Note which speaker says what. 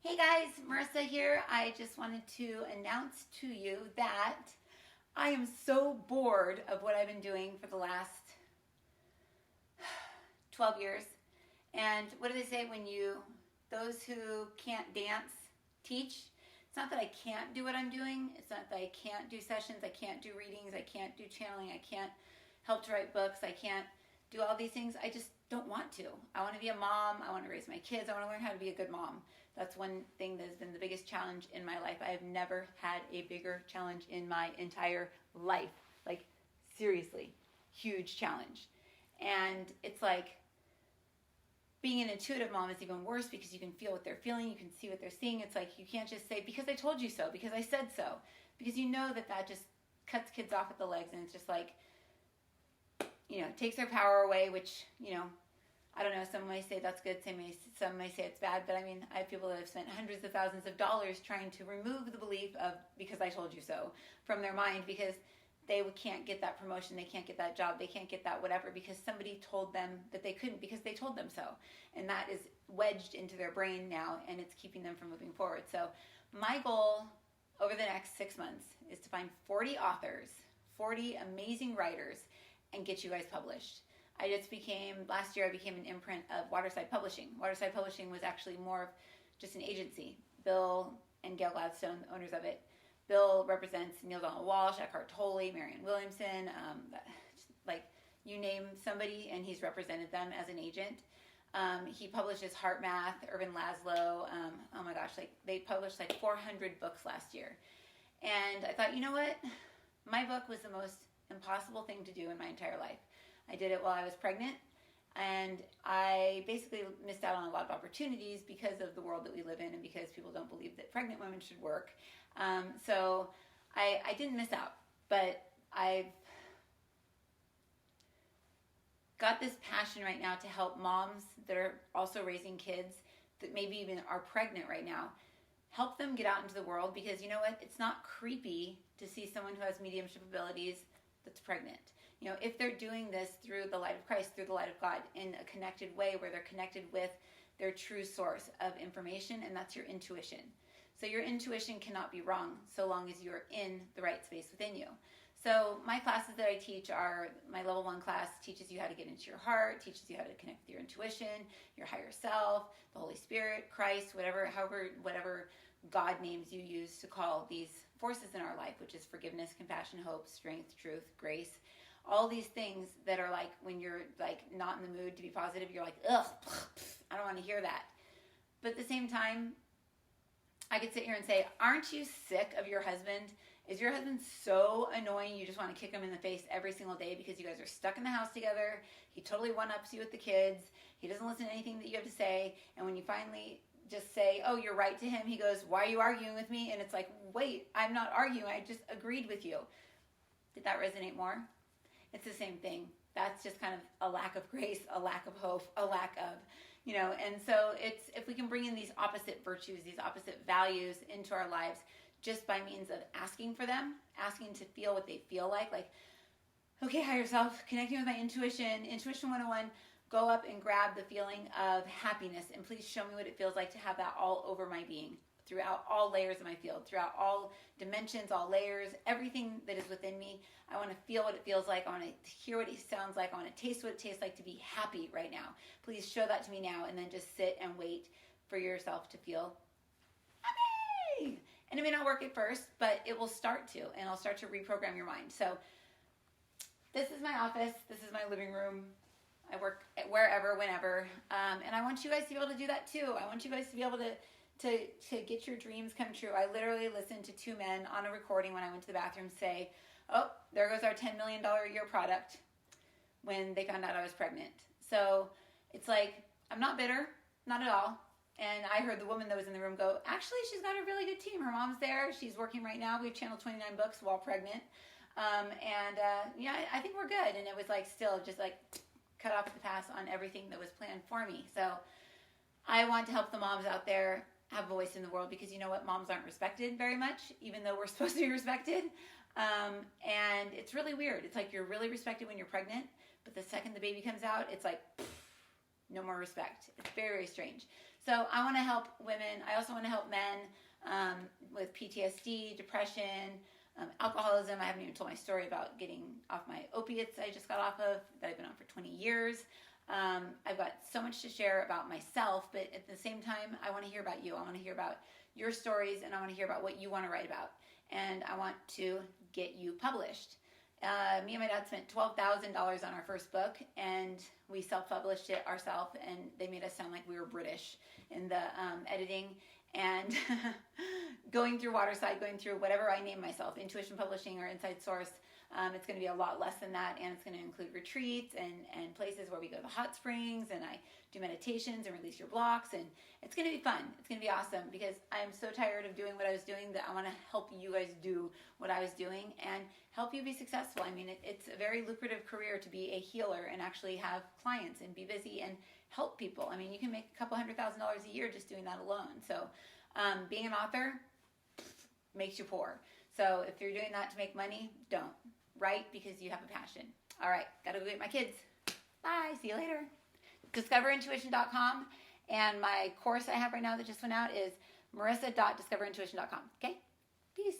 Speaker 1: Hey guys, Marissa here. I just wanted to announce to you that I am so bored of what I've been doing for the last 12 years. And what do they say when those who can't dance, teach? It's not that I can't do what I'm doing. It's not that I can't do sessions. I can't do readings. I can't do channeling. I can't help to write books. I can't do all these things. I just don't want to. I want to be a mom. I want to raise my kids. I want to learn how to be a good mom. That's one thing that has been the biggest challenge in my life. I have never had a bigger challenge in my entire life. Like, seriously, huge challenge. And it's like being an intuitive mom is even worse because you can feel what they're feeling. You can see what they're seeing. It's like you can't just say, because I told you so, because I said so. Because you know that just cuts kids off at the legs. And it's just like, takes their power away, which, I don't know, some may say that's good, some may say it's bad, but I mean, I have people that have spent hundreds of thousands of dollars trying to remove the belief of because I told you so from their mind because they can't get that promotion, they can't get that job, they can't get that whatever because somebody told them that they couldn't because they told them so. And that is wedged into their brain now and it's keeping them from moving forward. So my goal over the next 6 months is to find 40 authors, 40 amazing writers, and get you guys published. Last year I became an imprint of Waterside Publishing. Waterside Publishing was actually more of just an agency. Bill and Gail Gladstone, the owners of it. Bill represents Neil Donald Walsh, Eckhart Tolle, Marianne Williamson, like you name somebody and he's represented them as an agent. He publishes Heart Math, Irvin Laszlo. Oh my gosh, they published 400 books last year. And I thought, you know what? My book was the most impossible thing to do in my entire life. I did it while I was pregnant, and I basically missed out on a lot of opportunities because of the world that we live in and because people don't believe that pregnant women should work. So I didn't miss out, but I've got this passion right now to help moms that are also raising kids that maybe even are pregnant right now, help them get out into the world because you know what? It's not creepy to see someone who has mediumship abilities that's pregnant. If they're doing this through the light of Christ, through the light of God, in a connected way where they're connected with their true source of information, and that's your intuition. So your intuition cannot be wrong so long as you're in the right space within you. So my classes that I teach are, my level 1 class teaches you how to get into your heart, teaches you how to connect with your intuition, your higher self, the Holy Spirit, Christ, whatever God names you use to call these forces in our life, which is forgiveness, compassion, hope, strength, truth, grace. All these things that are like when you're not in the mood to be positive, you're like, ugh, I don't want to hear that. But at the same time, I could sit here and say, aren't you sick of your husband? Is your husband so annoying you just want to kick him in the face every single day because you guys are stuck in the house together? He totally one-ups you with the kids. He doesn't listen to anything that you have to say. And when you finally just say, oh, you're right to him, he goes, why are you arguing with me? And it's like, wait, I'm not arguing. I just agreed with you. Did that resonate more? It's the same thing. That's just kind of a lack of grace, a lack of hope, a lack of, and so it's, if we can bring in these opposite virtues, these opposite values into our lives, just by means of asking for them, asking to feel what they feel like, okay, higher self, connecting with my intuition, Intuition 101, go up and grab the feeling of happiness, and please show me what it feels like to have that all over my being, throughout all layers of my field, throughout all dimensions, all layers, everything that is within me. I want to feel what it feels like. I want to hear what it sounds like. I want to taste what it tastes like to be happy right now. Please show that to me now, and then just sit and wait for yourself to feel happy. And it may not work at first, but it will start to, and I'll start to reprogram your mind. So this is my office. This is my living room. I work wherever, whenever. And I want you guys to be able to do that too. I want you guys to be able to get your dreams come true. I literally listened to 2 men on a recording when I went to the bathroom say, oh, there goes our $10 million a year product, when they found out I was pregnant. So it's like, I'm not bitter, not at all. And I heard the woman that was in the room go, actually, she's got a really good team. Her mom's there. She's working right now. We've channeled 29 books while pregnant. I think we're good. And it was still just cut off the pass on everything that was planned for me. So I want to help the moms out there have a voice in the world, because you know what? Moms aren't respected very much, even though we're supposed to be respected. And it's really weird. It's like you're really respected when you're pregnant, but the second the baby comes out, it's like, no more respect. It's very, very strange. So I want to help women. I also want to help men with PTSD, depression, alcoholism. I haven't even told my story about getting off my opiates I just got off of that I've been on for 20 years. I've got so much to share about myself, but at the same time, I want to hear about you. I want to hear about your stories, and I want to hear about what you want to write about. And I want to get you published. Me and my dad spent $12,000 on our first book, and we self-published it ourselves, and they made us sound like we were British in the editing. And going through Waterside, going through whatever I name myself, Intuition Publishing or Inside Source, it's going to be a lot less than that, and it's going to include retreats and places where we go to the hot springs, and I do meditations and release your blocks, and it's going to be fun. It's going to be awesome because I'm so tired of doing what I was doing that I want to help you guys do what I was doing and help you be successful. I mean, it's a very lucrative career to be a healer and actually have clients and be busy and help people. I mean, you can make a couple $100,000 a year just doing that alone. So being an author makes you poor. So if you're doing that to make money, don't. Write because you have a passion. All right, gotta go get my kids. Bye, see you later. DiscoverIntuition.com, and my course I have right now that just went out is marisa.discoverintuition.com. Okay, peace.